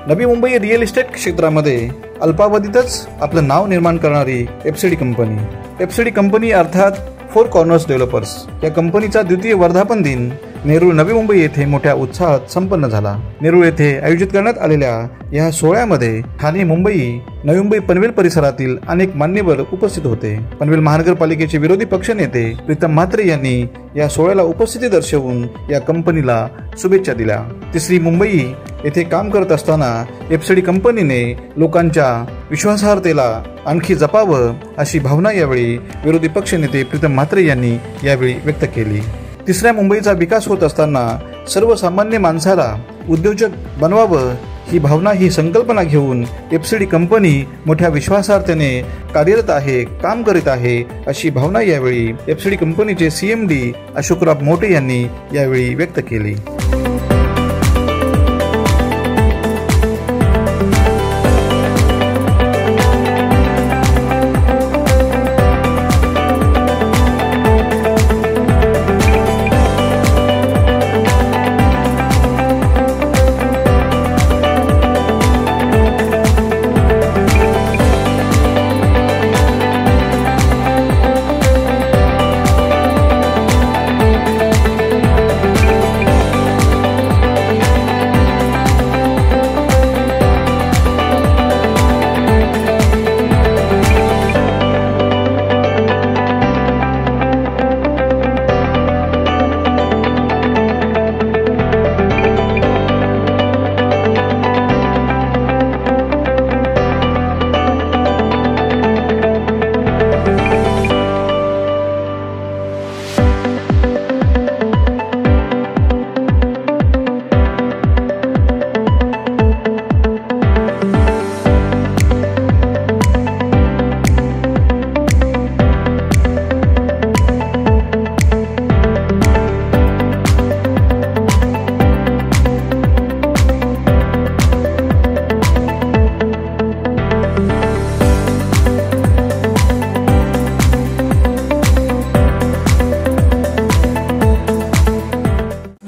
Navi Mumbai real estate क्षेत्रामध्ये अल्पावधीतच आपलं नाव निर्माण करणारी एफसीडी कंपनी. एफसीडी कंपनी अर्थात फोर कॉर्नर्स डेव्हलपर्स या कंपनीचा द्वितीय वर्धापन दिन नेरूळ नवी मुंबई येथे मोठ्या उत्साहात संपन्न झाला. नेरूळ येथे आयोजित करण्यात आलेल्या या सोहळ्यामध्ये ठाणे, मुंबई, नवी मुंबई, पनवेल परिसरातील अनेक मान्यवर उपस्थित होते. पनवेल महानगरपालिकेचे विरोधी पक्षनेते प्रीतम म्हात्रे यांनी या सोहळ्याला उपस्थिती दर्शवून या कंपनीला शुभेच्छा दिल्या. तिसरी मुंबई येथे काम करत असताना एफसीडी कंपनीने लोकांच्या विश्वासार्हतेला आणखी जपावं अशी भावना यावेळी विरोधी पक्षनेते प्रीतम म्हात्रे यांनी यावेळी व्यक्त केली. तिसऱ्या मुंबईचा विकास होत असताना सर्वसामान्य माणसाला उद्योजक बनवावं ही भावना, ही संकल्पना घेऊन एफसीडी कंपनी मोठ्या विश्वासार्हतेने कार्यरत आहे, काम करीत आहे अशी भावना यावेळी एफसीडी कंपनीचे CMD अशोकराव मोटे यांनी यावेळी व्यक्त केली.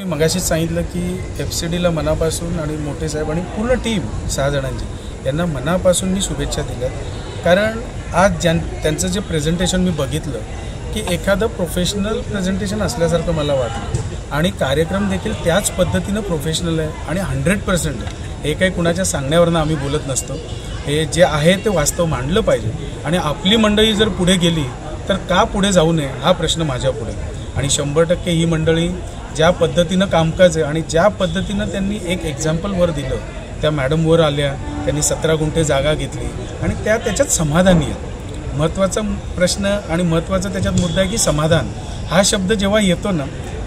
मगाशीच सांगितलं की एफसीडीला मनापासून आणि मोठे साहेब आणि पूर्ण टीम 6 जणांची यांना मनापासून मी शुभेच्छा दिल्या. कारण आज त्यांचं जे प्रेझेंटेशन मी बघितलं की एखादं प्रोफेशनल प्रेझेंटेशन असल्यासारखं मला वाटलं आणि कार्यक्रम देखील त्याच पद्धतीनं प्रोफेशनल आहे आणि 100% हे काही कुणाच्या सांगण्यावरनं आम्ही बोलत नसतो. हे जे आहे ते वास्तव मांडलं पाहिजे आणि आपली मंडळी जर पुढे गेली तर का पुढे जाऊ नये हा प्रश्न माझ्या पुढे. आणि 100% ही मंडळी ज्या पद्धतीनं कामकाज आहे आणि ज्या पद्धतीनं त्यांनी एक एक्झाम्पल वर दिलं, त्या मॅडम वर आल्या, त्यांनी 17 गुंठे जागा घेतली आणि त्याच्यात समाधानी आहे. महत्त्वाचा प्रश्न आणि महत्त्वाचा त्याच्यात मुद्दा आहे की समाधान हा शब्द जेव्हा येतो ना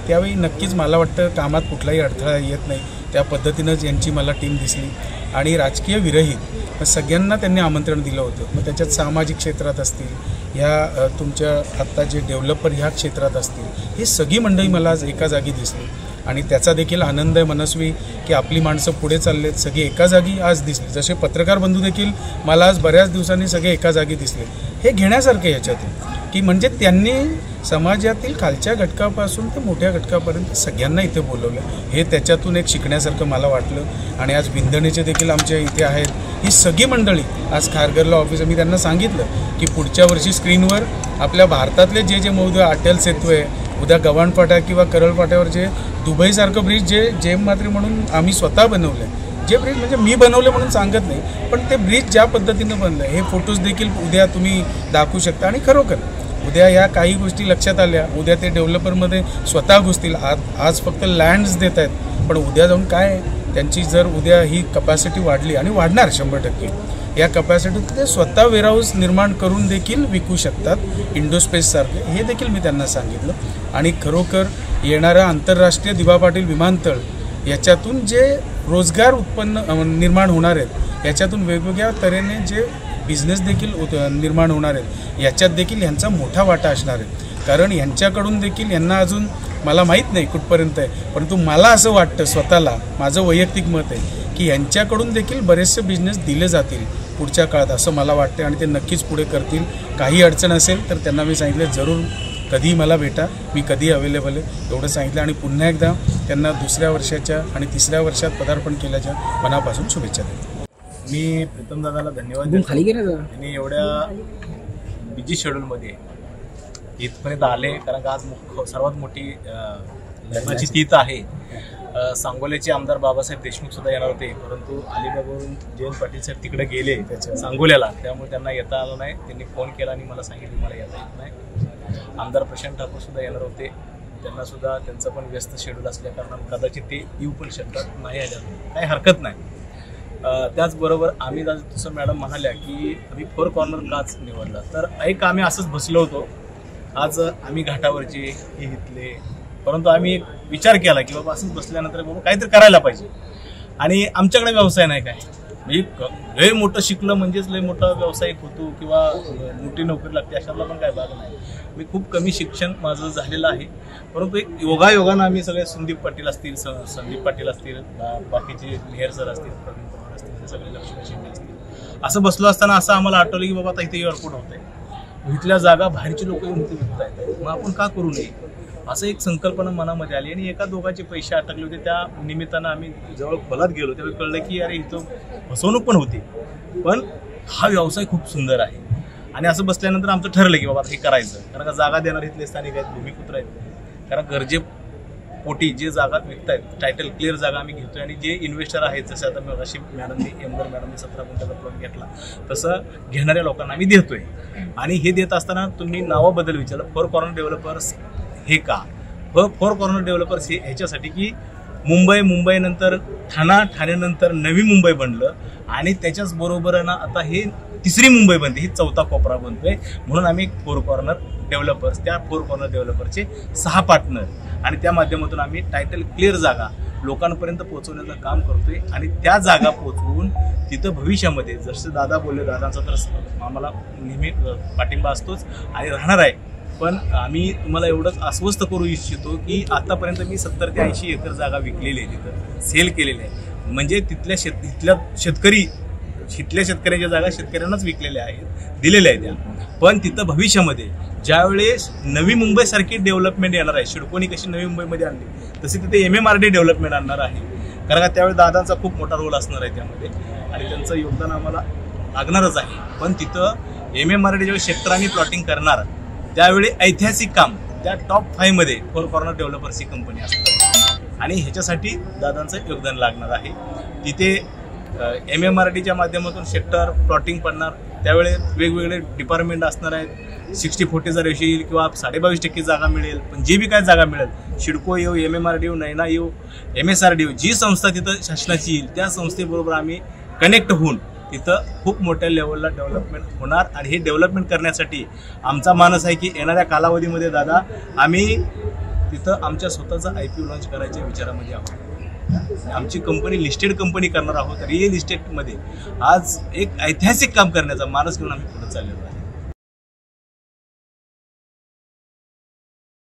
त्यावेळी नक्कीच मला वाटतं कामात कुठलाही अडथळा येत नाही. त्या पद्धतीनंच यांची मला टीम दिसली आणि राजकीय विरहित सगळ्यांना त्यांनी आमंत्रण दिलं होतं. मग त्याच्यात सामाजिक क्षेत्रात असतील, ह्या तुमच्या आत्ता जे डेव्हलपर ह्या क्षेत्रात असतील, ही सगळी मंडळी मला आज एका जागी दिसली आणि त्याचा देखील आनंद आहे मनस्वी की आपली माणसं पुढे चाललेत, सगळे एका जागी आज दिसले. जसे पत्रकार बंधू देखील मला आज बऱ्याच दिवसांनी सगळे एका जागी दिसले. हे घेण्यासारखं याच्यातून की म्हणजे त्यांनी समाजातील खालच्या घटकापासून ते मोठ्या घटकापर्यंत सगळ्यांना इथे बोलवलं. हे त्याच्यातून एक शिकण्यासारखं मला वाटलं. आणि आज विंधणेचे देखील आमच्या इथे आहेत. ही सगळी मंडळी आज खारघरला ऑफिस, मी त्यांना सांगितलं की पुढच्या वर्षी स्क्रीनवर आपल्या भारतातले जे मौजे अटल सेतू आहे, उद्या गव्हाण फाटा किंवा करळ फाट्यावर जे दुबईसारखं ब्रिज जे जेम म्हात्रे म्हणून आम्ही स्वतः बनवलं आहे, जे ब्रिज म्हणजे मी बनवले म्हणून सांगत नाही, पण ते ब्रिज ज्या पद्धतीनं बनलं हे फोटोज देखील उद्या तुम्ही दाखवू शकता. आणि खरोखर उद्या या काही गोष्टी लक्षात आल्या, उद्या ते डेव्हलपरमध्ये स्वतः घुसतील. आज फक्त लँड्स देत आहेत, पण उद्या जाऊन काय त्यांची जर उद्या ही कपॅसिटी वाढली आणि वाढणार 100%, या कपॅसिटीत ते स्वतः वेअरहाऊस निर्माण करून देखील विकू शकतात इंडोस्पेससारखे. हे देखील मी त्यांना सांगितलं. आणि खरोखर येणारा आंतरराष्ट्रीय दिवा पाटील विमानतळ याच्यातून जे रोजगार उत्पन्न निर्माण होणार आहेत, याच्यातून वेगवेगळ्या तऱ्हेने जे बिझनेस देखील निर्माण होणार आहेत, याच्यात देखील यांचा मोठा वाटा असणार आहे. कारण यांच्याकडून देखील यांना अजून मला माहीत नाही कुठपर्यंत आहे, परंतु मला असं वाटतं स्वतःला, माझं वैयक्तिक मत आहे की यांच्याकडून देखील बरेचसे बिझनेस दिले जातील पुढच्या काळात, असं मला वाटतं. आणि ते नक्कीच पुढे करतील. काही अडचण असेल तर त्यांना मी सांगितलं जरूर कधी मला भेटा, मी कधी अवेलेबल आहे एवढं सांगितलं. आणि पुन्हा एकदा त्यांना दुसऱ्या वर्षाच्या आणि तिसऱ्या वर्षात पदार्पण केल्याच्या मनापासून शुभेच्छा देतो. मी प्रीतम दादाला धन्यवाद देतो. त्यांनी एवढ्या बिझी शेड्यूलमध्ये इथपर्यंत आले, कारण आज सर्वात मोठी लग्नाची तीथ आहे. सांगोल्याचे आमदार बाबासाहेब देशमुख सुद्धा येणार होते, परंतु अलिबागवरून जयंत पाटील साहेब तिकडे गेले सांगोल्याला, त्यामुळे त्यांना येता आलं नाही. त्यांनी फोन केला आणि मला सांगितलं मला येता येत नाही. आमदार प्रशांत ठाकूर सुद्धा येणार होते, त्यांना सुद्धा त्यांचं पण व्यस्त शेड्यूल असल्या कारणाने कदाचित ते येऊ पण शकतात, नाही आल्या काही हरकत नाही. त्याचबरोबर आम्ही जसं मॅडम म्हणाल्या की आम्ही 4 कॉर्नर काच निवडला, तर एक आम्ही असंच बसलो होतो. आज आम्ही घाटावरचे हे इथले, परंतु आम्ही एक विचार केला की बाबा असंच बसल्यानंतर बाबा काहीतरी करायला पाहिजे. आणि आमच्याकडे व्यवसाय नाही काय, म्हणजे लय मोठं शिकलं म्हणजेच लय मोठा व्यावसायिक होतो किंवा मोठी नोकरी लागते अशातला पण काय भाग नाही. मी खूप कमी शिक्षण माझं झालेलं आहे, परंतु एक योगायोगानं आम्ही सगळे संदीप पाटील असतील, बाकीचे मेहर सर असतील, प्रवीण पवार असतील, सगळे लक्ष्मी शिंदे असतील, असं बसलो असताना असं आम्हाला आठवलं की बाबा आता इथे एअरपोर्ट होत आहे, इथल्या जागा बाहेरची लोक येऊन इथे विकत आहेत, मग आपण का करू नये असं एक संकल्पना मनामध्ये आली. आणि एका दोघांचे पैसे अटकले होते, त्या निमित्तानं आम्ही जवळ खोलात गेलो, त्यावेळी कळलं की अरे इथं फसवणूक पण होती, पण हा व्यवसाय खूप सुंदर आहे. आणि असं बसल्यानंतर आमचं ठरलं की बाबा हे करायचं, कारण का जागा देणार इथले स्थानिक आहेत, भूमिपुत्र आहेत, कारण गरजेपोटी जे जागा विकतायत टायटल क्लिअर जागा आम्ही घेतोय. आणि जे इन्व्हेस्टर आहेत, जसं आता मगाशी मॅडमनी 17 गुंठ्याचा प्लॉट घेतला, तसं घेणाऱ्या लोकांना आम्ही देतोय. आणि हे देत असताना तुम्ही नावाबद्दल विचारलं, 4 कॉर्नर डेव्हलपर्स हे का? 4 कॉर्नर डेव्हलपर्स हे ह्याच्यासाठी की मुंबईनंतर ठाण्यानंतर नवी मुंबई बनलं, आणि त्याच्याच बरोबरनं आता हे 3री मुंबई बनते, ही 4था कोपरा बनतोय. म्हणून आम्ही 4 कॉर्नर डेव्हलपर्स, त्या 4 कॉर्नर डेव्हलपरचे 6 पार्टनर, आणि त्या माध्यमातून आम्ही टायटल क्लिअर जागा लोकांपर्यंत पोहोचवण्याचं काम करतोय. आणि त्या जागा पोहोचवून तिथं भविष्यामध्ये जसं दादा बोलले, दादांचा तर आम्हाला नेहमी पाठिंबा असतोच आणि राहणार आहे, पण आम्ही तुम्हाला एवढंच आश्वस्त करू इच्छितो की आतापर्यंत मी 70 ते 80 एकर जागा विकलेली आहे, तिथं सेल केलेली आहे. म्हणजे इथल्या शेतकऱ्याच्या जागा शेतकऱ्यांनाच विकलेल्या आहेत, दिलेल्या आहेत त्या. पण तिथं भविष्यामध्ये ज्यावेळेस नवी मुंबईसारखी डेव्हलपमेंट येणार आहे, शिडकोनी कशी नवी मुंबईमध्ये आणली तशी तिथे MMRD डेव्हलपमेंट आणणार आहे, कारण का त्यावेळी दादांचा खूप मोठा रोल असणार आहे त्यामध्ये, आणि त्यांचं योगदान आम्हाला लागणारच आहे. पण तिथं MMRD ज्यावेळी क्षेत्रांनी प्लॉटिंग करणार त्यावेळी ऐतिहासिक काम त्या टॉप 5 मध्ये 4 कॉर्नर डेव्हलपर्स ही कंपनी असणार, आणि ह्याच्यासाठी दादांचं योगदान लागणार आहे. तिथे MMRDच्या माध्यमातून सेक्टर प्लॉटिंग पडणार, त्यावेळी वेगवेगळे डिपार्टमेंट असणार आहेत. 60-40चा रेशो येईल किंवा 22.5% जागा मिळेल, पण जे बी काय जागा मिळेल, शिडको येऊ, MMRD येऊ, नैना येऊ, MSRD येऊ, जी संस्था तिथं शासनाची येईल त्या संस्थेबरोबर आम्ही कनेक्ट होऊन तिथं खूप मोठ्या लेवलला डेव्हलपमेंट होणार. आणि हे डेव्हलपमेंट करण्यासाठी आमचा मानस आहे की येणाऱ्या कालावधीमध्ये दादा आम्ही तिथं आमच्या स्वतःचा IPO लॉन्च करायच्या विचारामध्ये आहोत. आमची कंपनी लिस्टेड कंपनी करणार आहोत, रिअल इस्टेटमध्ये आज एक ऐतिहासिक काम करण्याचा मानस घेऊन आम्ही पुढे चाललेलो आहे.